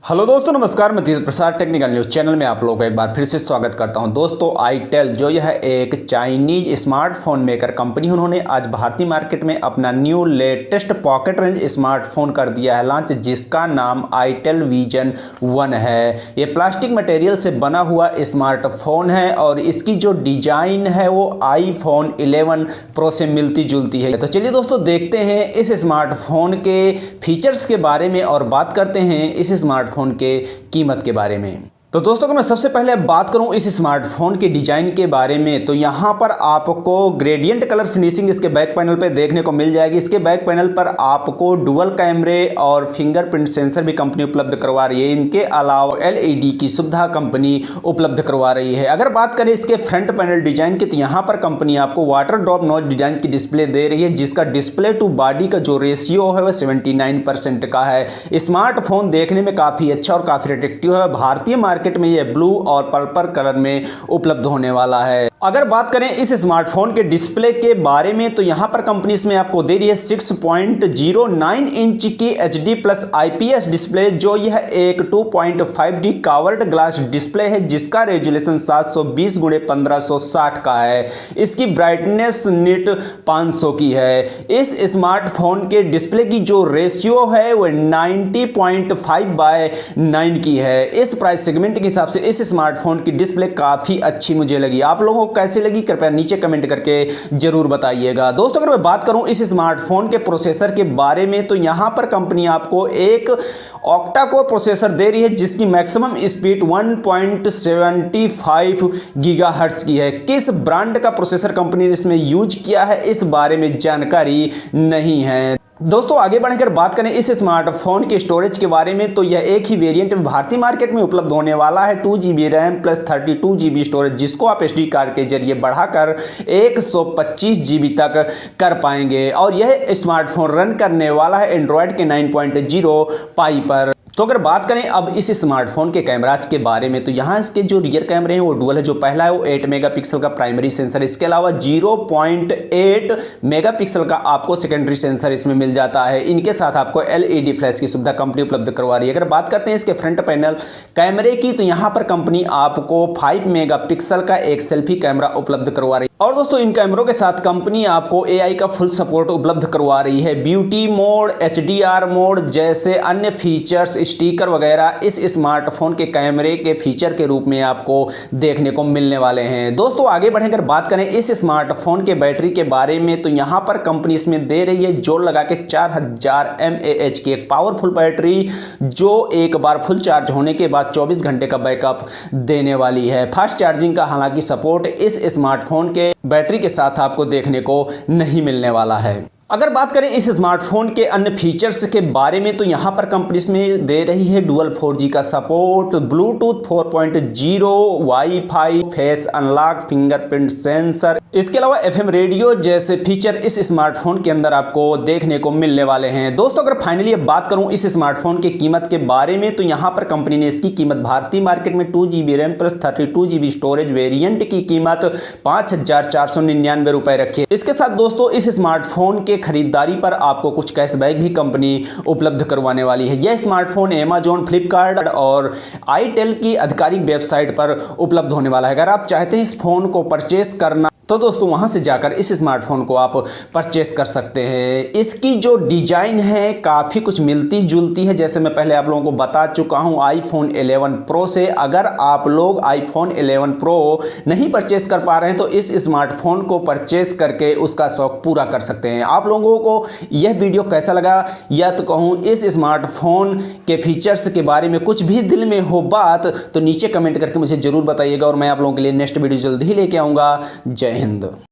Hello दोस्तों, नमस्कार। मैं तीर्थ प्रसाद टेक्निकल न्यूज़ चैनल में आप लोगों का एक बार फिर से स्वागत करता हूं। दोस्तों, आईटेल जो यह एक चाइनीज स्मार्टफोन मेकर कंपनी, उन्होंने आज भारतीय मार्केट में अपना new latest pocket range smartphone कर दिया है लॉन्च, जिसका नाम आईटेल विजन 1 है। ये प्लास्टिक मटेरियल से बना हुआ स्मार्टफोन है और इसकी जो डिजाइन है वो आईफोन 11 प्रो से मिलती जुलती है। तो चलिए दोस्तों, देखते हैं इस स्मार्टफोन के फीचर्स के बारे में और बात करते हैं इस स्मार्टफोन के कीमत के बारे में। तो दोस्तों, अगर मैं सबसे पहले बात करूं इस स्मार्टफोन के डिज़ाइन के बारे में, तो यहाँ पर आपको ग्रेडियंट कलर फिनिशिंग इसके बैक पैनल पे देखने को मिल जाएगी। इसके बैक पैनल पर आपको डुअल कैमरे और फिंगरप्रिंट सेंसर भी कंपनी उपलब्ध करवा रही है। इनके अलावा एलईडी की सुविधा कंपनी उपलब्ध करवा रही है। अगर बात करें इसके फ्रंट पैनल डिजाइन की, तो यहाँ पर कंपनी आपको वाटर ड्रॉप नॉच डिजाइन की डिस्प्ले दे रही है, जिसका डिस्प्ले टू बॉडी का जो रेशियो है वह 79% का है। स्मार्टफोन देखने में काफ़ी अच्छा और काफ़ी अट्रैक्टिव है। भारतीय मार्केट में ये ब्लू और पर्पल कलर में उपलब्ध होने वाला है। अगर बात करें इस स्मार्टफोन के डिस्प्ले के बारे में, तो यहां पर कंपनी इसमें आपको दे रही है 6.09 इंच की HD प्लस IPS डिस्प्ले, जो यह एक 2.5D कवर्ड ग्लास डिस्प्ले है, जिसका रेजोल्यूशन 720x1560 का है। इसकी ब्राइटनेस निट 500 की है। इस स्मार्टफोन के डिस्प्ले की जो रेशियो है वह 90.5/9 की है। इस प्राइस सेगमेंट के हिसाब से इस स्मार्टफोन की डिस्प्ले काफ़ी अच्छी मुझे लगी। आप लोगों को कैसे लगी कृपया नीचे कमेंट करके जरूर बताइएगा। दोस्तों, अगर मैं बात करूं इस स्मार्टफोन के प्रोसेसर के बारे में, तो यहां पर कंपनी आपको एक ऑक्टा कोर प्रोसेसर दे रही है, जिसकी मैक्सिमम स्पीड 1.75 गीगाहर्ट्ज की है। किस ब्रांड का प्रोसेसर कंपनी ने इसमें यूज किया है, इस बारे में जानकारी नहीं है। दोस्तों, आगे बढ़कर बात करें इस स्मार्टफोन के स्टोरेज के बारे में, तो यह एक ही वेरिएंट में भारतीय मार्केट में उपलब्ध होने वाला है। 2GB RAM plus 32GB storage, जिसको आप SD कार्ड के जरिए बढ़ाकर 125GB तक कर पाएंगे। और यह स्मार्टफोन रन करने वाला है एंड्रॉयड के 9.0 पाई पर। तो अगर बात करें अब इस स्मार्टफोन के कैमराज के बारे में, तो यहाँ इसके जो रियर कैमरे हैं वो डुअल है। जो पहला है वो 8 मेगापिक्सल का प्राइमरी सेंसर, इसके अलावा 0.8 मेगापिक्सल का आपको सेकेंडरी सेंसर इसमें मिल जाता है। इनके साथ आपको LED फ्लैश की सुविधा कंपनी उपलब्ध करवा रही है। अगर बात करते हैं इसके फ्रंट पैनल कैमरे की, तो यहाँ पर कंपनी आपको 5 मेगापिक्सल का एक सेल्फी कैमरा उपलब्ध करवा रही है। और दोस्तों, इन कैमरों के साथ कंपनी आपको AI का फुल सपोर्ट उपलब्ध करवा रही है। ब्यूटी मोड, HDR मोड जैसे अन्य फीचर्स, स्टिकर वगैरह इस स्मार्टफोन के कैमरे के फीचर के रूप में आपको देखने को मिलने वाले हैं। दोस्तों, आगे बढ़कर बात करें इस स्मार्टफोन के बैटरी के बारे में, तो यहाँ पर कंपनी इसमें दे रही है जोड़ लगा के 4000 mAh की एक पावरफुल बैटरी, जो एक बार फुल चार्ज होने के बाद 24 घंटे का बैकअप देने वाली है। फास्ट चार्जिंग का हालांकि सपोर्ट इस स्मार्टफोन के बैटरी के साथ आपको देखने को नहीं मिलने वाला है। अगर बात करें इस स्मार्टफोन के अन्य फीचर्स के बारे में, तो यहाँ पर कंपनी इसमें दे रही है डुअल 4G का support, Bluetooth 4.0, wifi, face unlock, fingerprint sensor, इसके अलावा FM रेडियो जैसे फीचर इस स्मार्टफोन के अंदर आपको देखने को मिलने वाले हैं। दोस्तों, अगर फाइनली अब बात करूं इस स्मार्टफोन की कीमत के बारे में, तो यहाँ पर कंपनी ने इसकी कीमत भारतीय मार्केट में 2GB RAM plus 32GB storage variant की कीमत 5499 रुपए रखी है। इसके साथ दोस्तों, इस स्मार्टफोन के खरीदारी पर आपको कुछ कैशबैक भी कंपनी उपलब्ध करवाने वाली है। यह स्मार्टफोन Amazon, फ्लिपकार्ट और आईटेल की आधिकारिक वेबसाइट पर उपलब्ध होने वाला है। अगर आप चाहते हैं इस फोन को परचेस करना, तो दोस्तों वहां से जाकर इस स्मार्टफोन को आप परचेस कर सकते हैं। इसकी जो डिजाइन है काफ़ी कुछ मिलती जुलती है, जैसे मैं पहले आप लोगों को बता चुका हूं आईफोन 11 प्रो से। अगर आप लोग आईफोन 11 प्रो नहीं परचेस कर पा रहे हैं, तो इस स्मार्टफोन को परचेस करके उसका शौक पूरा कर सकते हैं। आप लोगों को यह वीडियो कैसा लगा, या तो कहूँ इस स्मार्टफोन के फीचर्स के बारे में कुछ भी दिल में हो बात, तो नीचे कमेंट करके मुझे जरूर बताइएगा, और मैं आप लोगों के लिए नेक्स्ट वीडियो जल्दी ही लेके आऊँगा। जय हिंद।